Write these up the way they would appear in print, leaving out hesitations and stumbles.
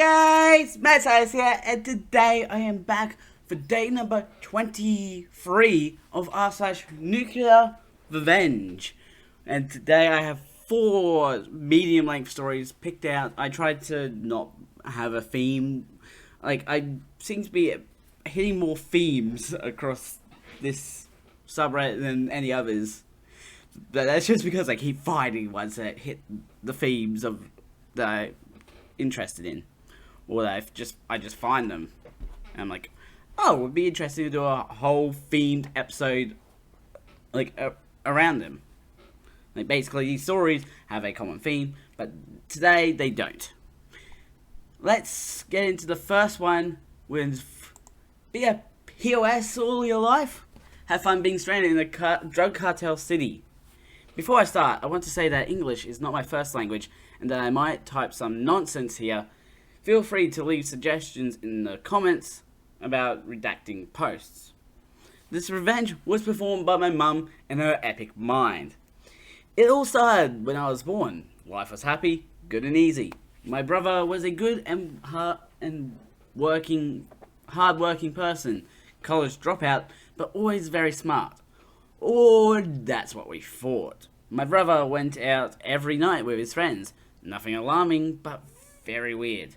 Guys, Matt Sayers here, and today I am back for day number 23 of r/NuclearRevenge. And today I have 4 medium length stories picked out. I tried to not have a theme. I seem to be hitting more themes across this subreddit than any others. But that's just because I keep finding ones that hit the themes that I'm interested in. Or that I just find them. And I'm like, oh, it would be interesting to do a whole themed episode around them. Basically, these stories have a common theme, but today they don't. Let's get into the first one with be a POS all your life. Have fun being stranded in a drug cartel city. Before I start, I want to say that English is not my first language and that I might type some nonsense here. Feel free to leave suggestions in the comments about redacting posts. This revenge was performed by my mum and her epic mind. It all started when I was born. Life was happy, good and easy. My brother was a good and hard-working person, college dropout, but always very smart. Or that's what we thought. My brother went out every night with his friends. Nothing alarming, but very weird.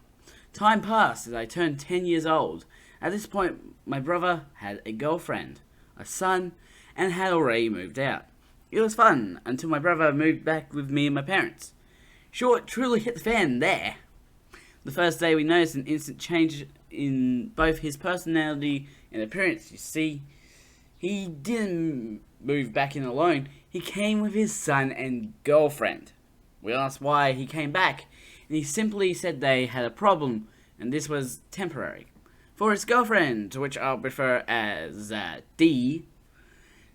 Time passed as I turned 10 years old. At this point, my brother had a girlfriend, a son, and had already moved out. It was fun until my brother moved back with me and my parents. Sure, it truly hit the fan there. The first day we noticed an instant change in both his personality and appearance. You see, he didn't move back in alone. He came with his son and girlfriend. We asked why he came back, and he simply said they had a problem, and this was temporary. For his girlfriend, to which I'll refer as D,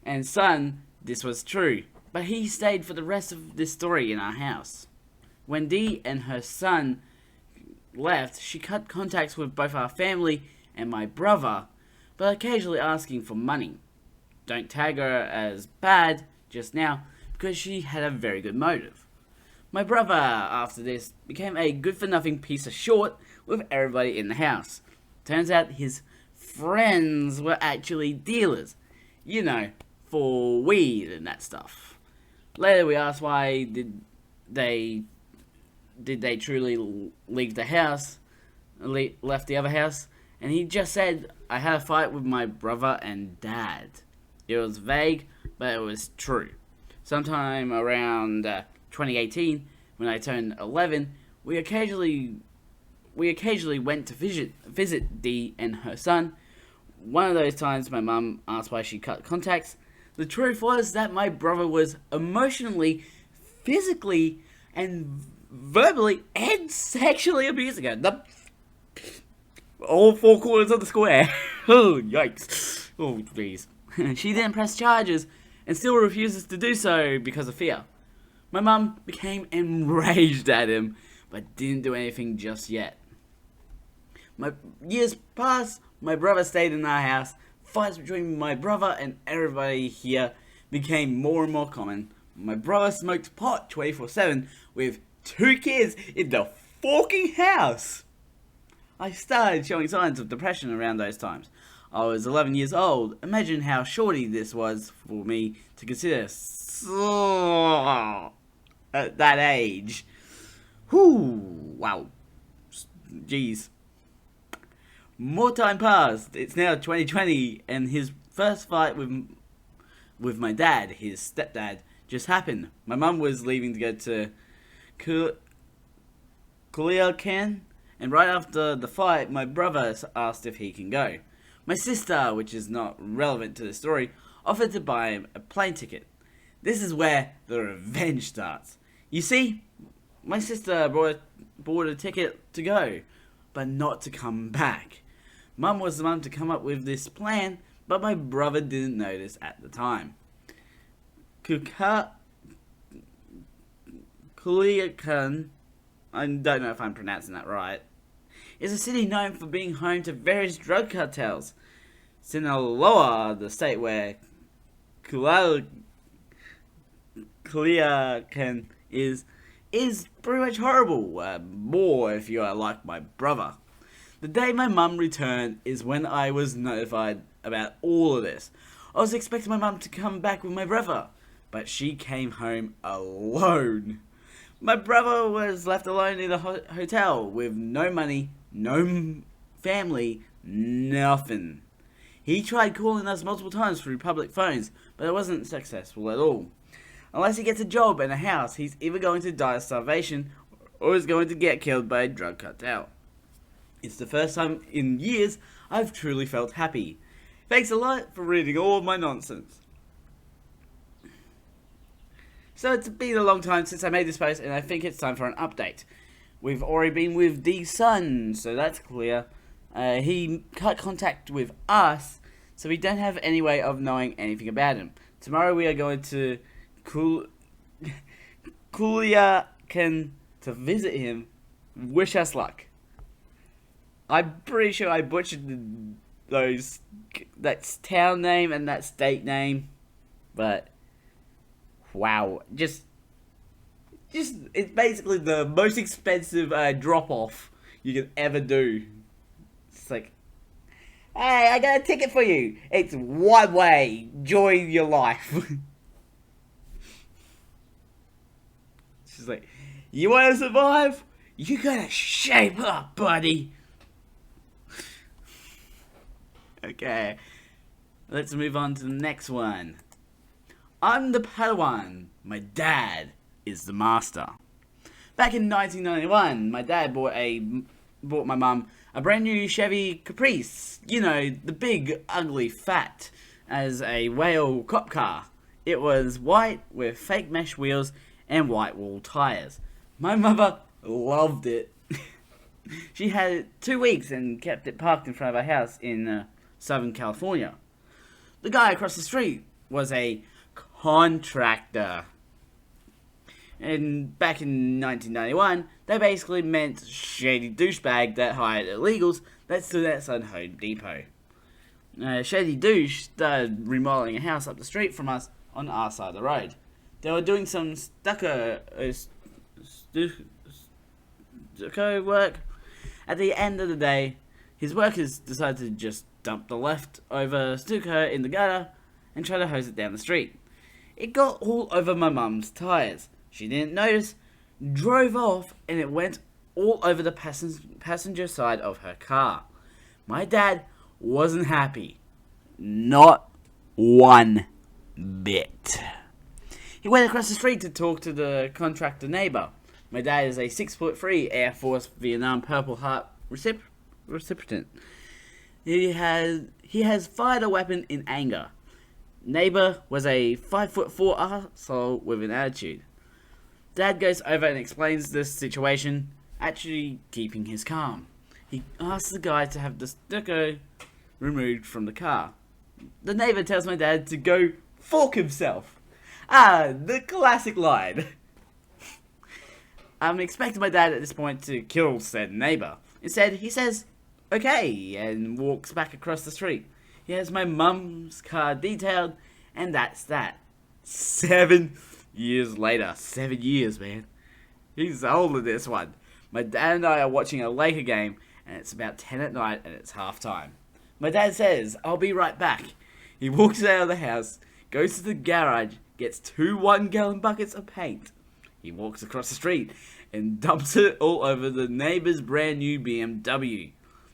and son, this was true, but he stayed for the rest of this story in our house. When D and her son left, she cut contacts with both our family and my brother, but occasionally asking for money. Don't tag her as bad just now, because she had a very good motive. My brother, after this, became a good-for-nothing piece of short with everybody in the house. Turns out his friends were actually dealers. You know, for weed and that stuff. Later we asked why did they truly leave the house, left the other house, and he just said, I had a fight with my brother and dad. It was vague, but it was true. Sometime around 2018, when I turned 11, we occasionally went to visit Dee and her son. One of those times my mum asked why she cut contacts. The truth was that my brother was emotionally, physically, and verbally and sexually abusing her. All 4 corners of the square. Oh, yikes. Oh, please. She didn't press charges and still refuses to do so because of fear. My mum became enraged at him, but didn't do anything just yet. Years passed, my brother stayed in our house. Fights between my brother and everybody here became more and more common. My brother smoked pot 24/7 with 2 kids in the fucking house. I started showing signs of depression around those times. I was 11 years old. Imagine how shorty this was for me to consider at that age. Whew, wow. Jeez. More time passed. It's now 2020, and his first fight with my dad, his stepdad, just happened. My mum was leaving to go to Culiacan, and right after the fight, my brother asked if he can go. My sister, which is not relevant to the story, offered to buy him a plane ticket. This is where the revenge starts. You see, my sister bought a ticket to go, but not to come back. Mum was the one to come up with this plan, but my brother didn't notice at the time. Culiacan, I don't know if I'm pronouncing that right, is a city known for being home to various drug cartels. Sinaloa, the state where Culiacan is is pretty much horrible. More if you are like my brother. The day my mum returned is when I was notified about all of this. I was expecting my mum to come back with my brother, but she came home alone. My brother was left alone in a hotel with no money, no family, nothing. He tried calling us multiple times through public phones, but it wasn't successful at all. Unless he gets a job and a house, he's either going to die of starvation or is going to get killed by a drug cartel. It's the first time in years I've truly felt happy. Thanks a lot for reading all of my nonsense. So it's been a long time since I made this post, and I think it's time for an update. We've already been with D-Sun, so that's clear. He cut contact with us, so we don't have any way of knowing anything about him. Tomorrow we are going to Culiacan to visit him. Wish us luck. I'm pretty sure I butchered that town name and that state name, but wow, just it's basically the most expensive drop off you can ever do. It's like, hey, I got a ticket for you. It's one way. Enjoy your life. She's like, you want to survive? You gotta shape up, buddy. Okay, let's move on to the next one. I'm the Padawan. My dad is the master. Back in 1991, my dad bought my mum a brand new Chevy Caprice. You know, the big, ugly, fat as a whale cop car. It was white with fake mesh wheels and white wall tires. My mother loved it. She had it 2 weeks and kept it parked in front of our house in Southern California. The guy across the street was a contractor. And back in 1991, they basically meant shady douchebag that hired illegals that stood outside Home Depot. Shady douche started remodeling a house up the street from us on our side of the road. They were doing some stucco work. At the end of the day, his workers decided to just dump the leftover stucco in the gutter and try to hose it down the street. It got all over my mum's tyres. She didn't notice, drove off, and it went all over the passenger side of her car. My dad wasn't happy. Not one bit. He went across the street to talk to the contractor neighbour. My dad is a 6'3" Air Force Vietnam Purple Heart recipient. He has fired a weapon in anger. Neighbour was a 5'4" arsehole with an attitude. Dad goes over and explains this situation, actually keeping his calm. He asks the guy to have the stucco removed from the car. The neighbour tells my dad to go fork himself. The classic line. I'm expecting my dad at this point to kill said neighbour. Instead, he says, okay, and walks back across the street. He has my mum's car detailed, and that's that. 7 years later. 7 years, man. He's old in this one. My dad and I are watching a Laker game, and it's about 10 at night, and it's half time. My dad says, I'll be right back. He walks out of the house, goes to the garage, gets 2 1-gallon buckets of paint. He walks across the street and dumps it all over the neighbour's brand new BMW.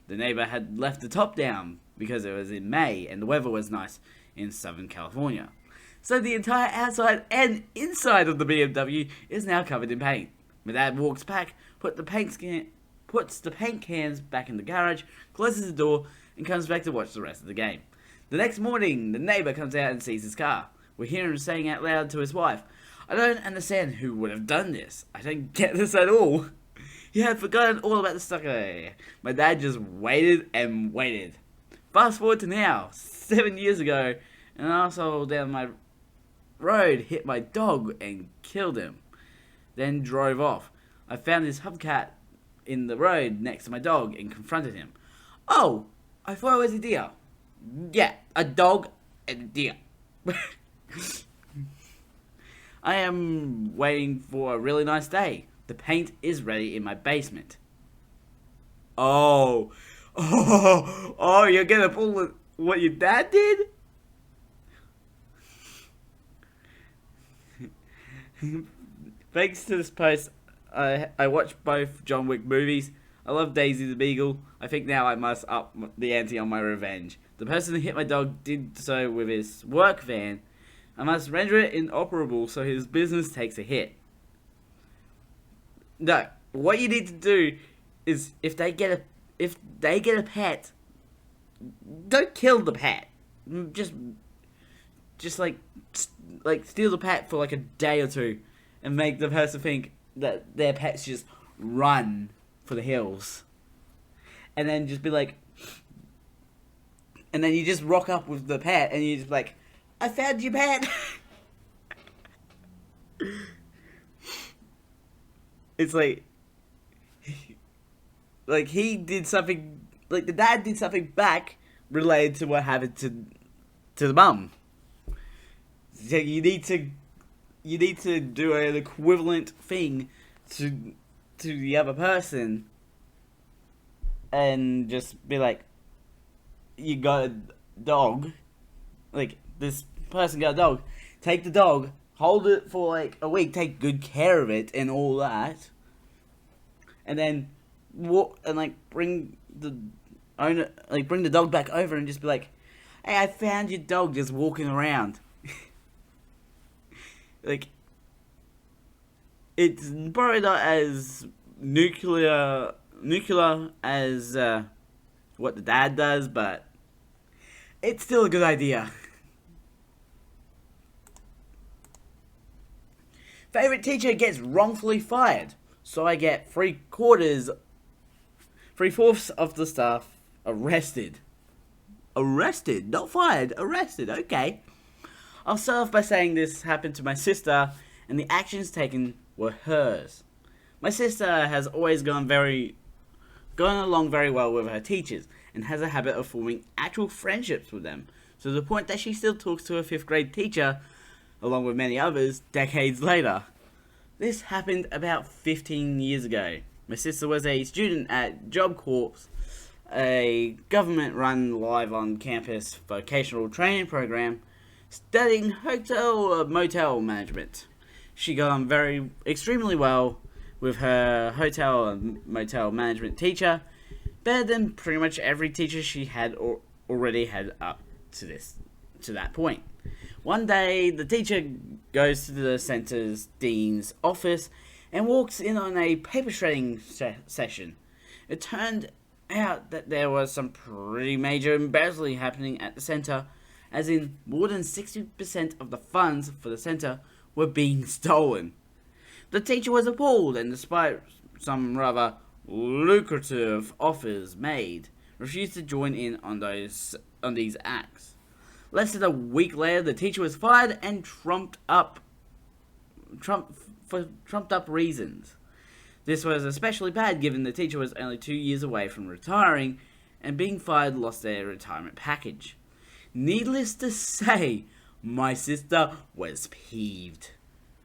The neighbour had left the top down because it was in May and the weather was nice in Southern California. So the entire outside and inside of the BMW is now covered in paint. My dad walks back, puts the paint cans back in the garage, closes the door, and comes back to watch the rest of the game. The next morning, the neighbour comes out and sees his car. We hear him saying out loud to his wife, I don't understand who would have done this. I don't get this at all. He had forgotten all about the stucco. My dad just waited and waited. Fast forward to now, 7 years ago, an arsehole down my road hit my dog and killed him. Then drove off. I found his hubcap in the road next to my dog and confronted him. Oh, I thought it was a deer. Yeah, a dog and a deer. I am waiting for a really nice day. The paint is ready in my basement. Oh, oh, you're gonna pull what your dad did? Thanks to this post, I watched both John Wick movies. I love Daisy the Beagle. I think now I must up the ante on my revenge. The person who hit my dog did so with his work van. I must render it inoperable so his business takes a hit. No, what you need to do is if they get a pet, don't kill the pet. Just like steal the pet for like a day or two, and make the person think that their pets just run for the hills, and then just be like, and then you just rock up with the pet, and you just like, I found your pet. It's like he did something, like the dad did something back related to what happened to the mum. So you need to do an equivalent thing to the other person, and just be like, you got a dog, like this person got a dog, take the dog, hold it for like a week, take good care of it and all that, and then bring the owner, like bring the dog back over and just be like, hey, I found your dog just walking around. Like, it's probably not as nuclear as what the dad does, but it's still a good idea. Favorite teacher gets wrongfully fired, so I get 3/4 of the staff arrested. Arrested, not fired, arrested, okay. I'll start off by saying this happened to my sister, and the actions taken were hers. My sister has always gone along very well with her teachers, and has a habit of forming actual friendships with them, to the point that she still talks to her 5th grade teacher, along with many others, decades later. This happened about 15 years ago. My sister was a student at Job Corps, a government-run live-on-campus vocational training program, studying hotel or motel management. She got on extremely well with her hotel and motel management teacher, better than pretty much every teacher she had already had up to that point. One day, the teacher goes to the center's dean's office and walks in on a paper shredding session. It turned out that there was some pretty major embezzling happening at the center, as in more than 60% of the funds for the center were being stolen. The teacher was appalled, and despite some rather lucrative offers made, refused to join in on these acts. Less than a week later, the teacher was fired and trumped up reasons. This was especially bad given the teacher was only 2 years away from retiring, and being fired lost their retirement package. Needless to say, my sister was peeved.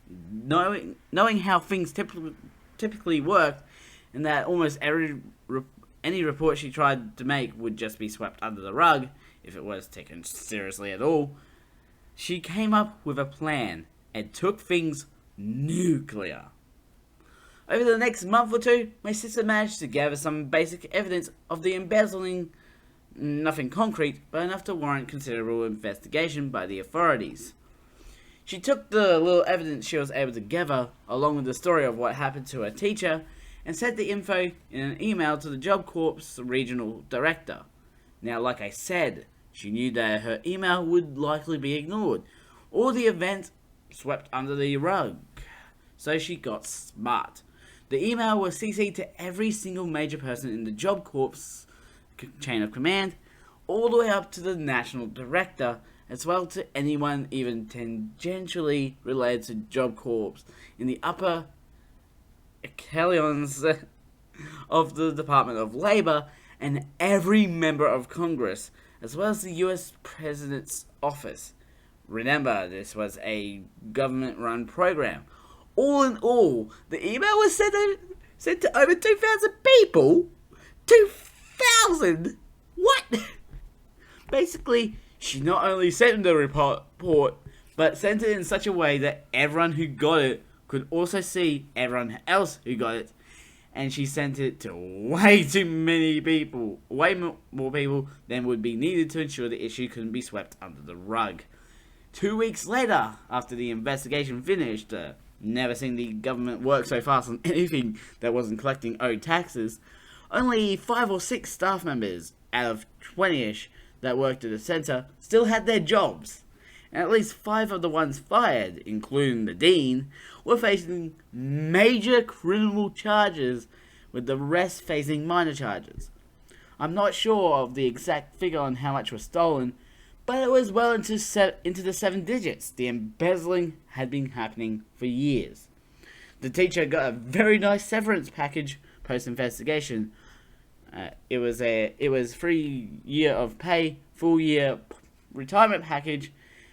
Knowing how things typically worked, and that almost any report she tried to make would just be swept under the rug, if it was taken seriously at all, she came up with a plan and took things nuclear. Over the next month or two, my sister managed to gather some basic evidence of the embezzling. Nothing concrete, but enough to warrant considerable investigation by the authorities. She took the little evidence she was able to gather, along with the story of what happened to her teacher, and sent the info in an email to the Job Corps regional director. Now, like I said, she knew that her email would likely be ignored, or the event swept under the rug. So she got smart. The email was CC'd to every single major person in the Job Corps chain of command, all the way up to the national director, as well to anyone even tangentially related to Job Corps in the upper echelons of the Department of Labor, and every member of Congress, as well as the US President's office. Remember, this was a government-run program. All in all, the email was sent to over 2,000 people. 2,000? What? Basically, she not only sent the report, but sent it in such a way that everyone who got it could also see everyone else who got it. And she sent it to way too many people, way more people than would be needed to ensure the issue couldn't be swept under the rug. 2 weeks later, after the investigation finished, never seen the government work so fast on anything that wasn't collecting owed taxes, only 5 or 6 staff members out of 20-ish that worked at the centre still had their jobs. And at least 5 of the ones fired, including the dean, were facing major criminal charges, with the rest facing minor charges. I'm not sure of the exact figure on how much was stolen, but it was well into the 7 digits. The embezzling had been happening for years. The teacher got a very nice severance package post-investigation. It was 3 year of pay, full year retirement package,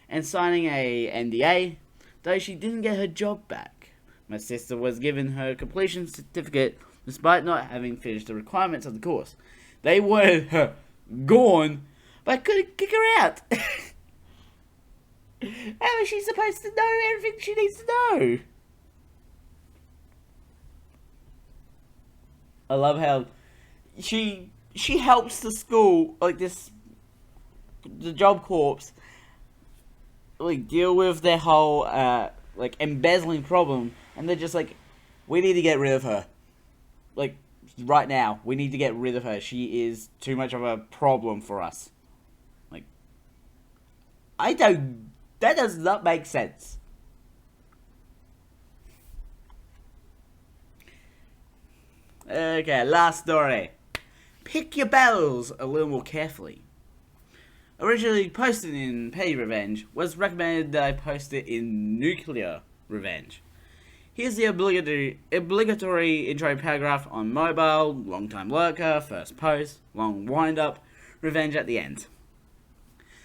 and signing a NDA, though she didn't get her job back. My sister was given her completion certificate despite not having finished the requirements of the course. They wanted her gone, but couldn't kick her out. How is she supposed to know everything she needs to know? I love how she helps the school, like the Job Corps, like deal with their whole like embezzling problem, and they're just like, we need to get rid of her. Like, right now, we need to get rid of her. She is too much of a problem for us. Like, that does not make sense. Okay, last story. Pick your battles a little more carefully. Originally posted in TRScientist, was recommended that I post it in NuclearRevenge. Here's the obligatory intro paragraph on mobile, long time lurker, first post, long wind up, revenge at the end.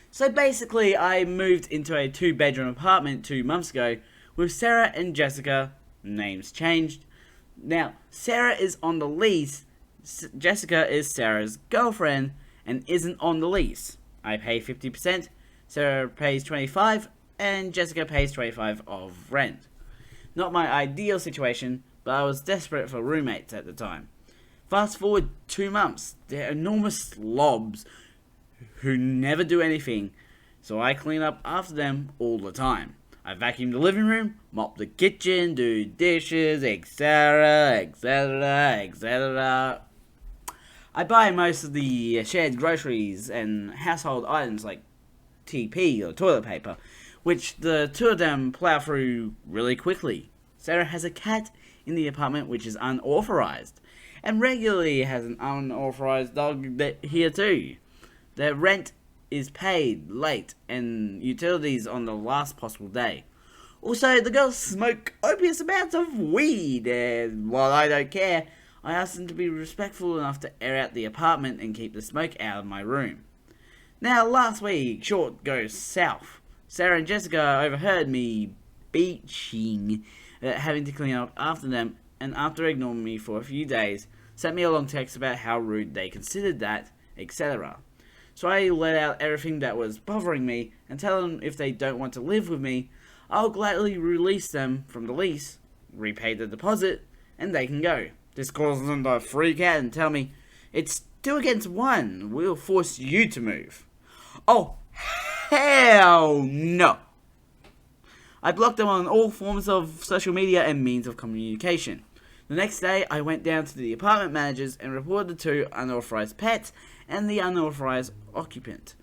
So basically, I moved into a 2-bedroom apartment 2 months ago with Sarah and Jessica, names changed. Now, Sarah is on the lease, Jessica is Sarah's girlfriend and isn't on the lease. I pay 50%, Sarah pays 25%, and Jessica pays 25% of rent. Not my ideal situation, but I was desperate for roommates at the time. Fast forward 2 months, they're enormous slobs who never do anything, so I clean up after them all the time. I vacuum the living room, mop the kitchen, do dishes, etc, etc, etc. I buy most of the shared groceries and household items like TP or toilet paper, which the 2 of them plow through really quickly. Sarah has a cat in the apartment which is unauthorized, and regularly has an unauthorized dog here too. Their rent is paid late and utilities on the last possible day. Also, the girls smoke copious amounts of weed, and while I don't care, I asked them to be respectful enough to air out the apartment and keep the smoke out of my room. Now, last week, short goes south. Sarah and Jessica overheard me beaching, having to clean up after them, and after ignoring me for a few days, sent me a long text about how rude they considered that, etc. So I let out everything that was bothering me, and tell them if they don't want to live with me, I'll gladly release them from the lease, repay the deposit, and they can go. This causes them to freak out and tell me, it's 2 against 1, we'll force you to move. Oh, hell no! I blocked them on all forms of social media and means of communication. The next day, I went down to the apartment managers and reported the 2 unauthorized pets and the unauthorized occupant.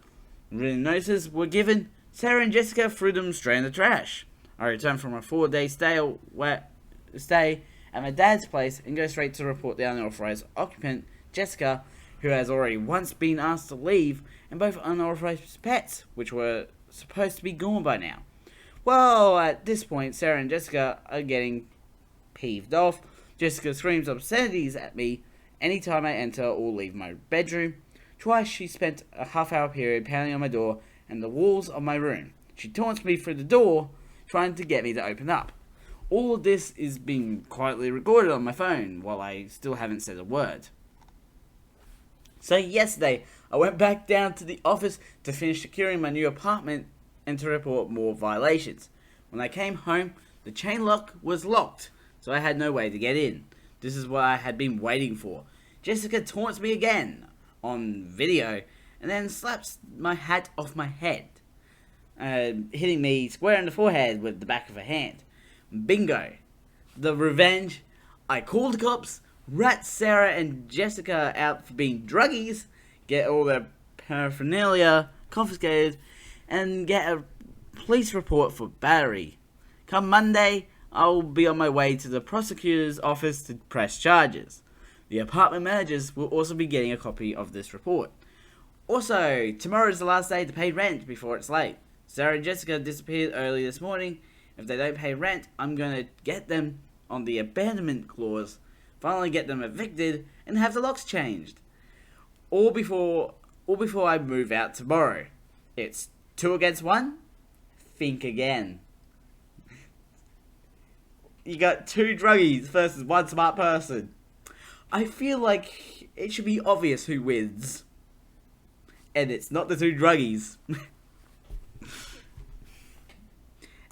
Written notices were given. Sarah and Jessica threw them straight in the trash. I returned from a 4-day stay at my dad's place and go straight to report the unauthorized occupant, Jessica, who has already once been asked to leave, and both unauthorized pets, which were supposed to be gone by now. Well, at this point, Sarah and Jessica are getting peeved off. Jessica screams obscenities at me anytime I enter or leave my bedroom. Twice she spent a half-hour period pounding on my door and the walls of my room. She taunts me through the door, trying to get me to open up. All of this is being quietly recorded on my phone, while I still haven't said a word. So yesterday, I went back down to the office to finish securing my new apartment and to report more violations. When I came home, the chain lock was locked, so I had no way to get in. This is what I had been waiting for. Jessica taunts me again on video and then slaps my hat off my head, hitting me square in the forehead with the back of her hand. Bingo. The revenge. I call the cops, rat Sarah and Jessica out for being druggies, get all their paraphernalia confiscated, and get a police report for battery. Come Monday, I'll be on my way to the prosecutor's office to press charges. The apartment managers will also be getting a copy of this report. Also, tomorrow is the last day to pay rent before it's late. Sarah and Jessica disappeared early this morning. If they don't pay rent, I'm gonna get them on the abandonment clause, finally get them evicted, and have the locks changed. All before I move out tomorrow. It's 2 against 1? Think again. You got 2 druggies versus 1 smart person. I feel like it should be obvious who wins. And it's not the 2 druggies.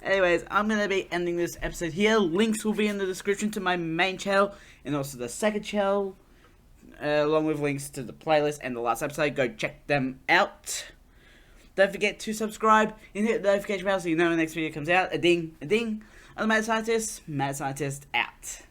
Anyways, I'm going to be ending this episode here. Links will be in the description to my main channel and also the second channel, along with links to the playlist and the last episode. Go check them out. Don't forget to subscribe and hit the notification bell so you know when the next video comes out. A ding, a ding. I'm the Mad Scientist out.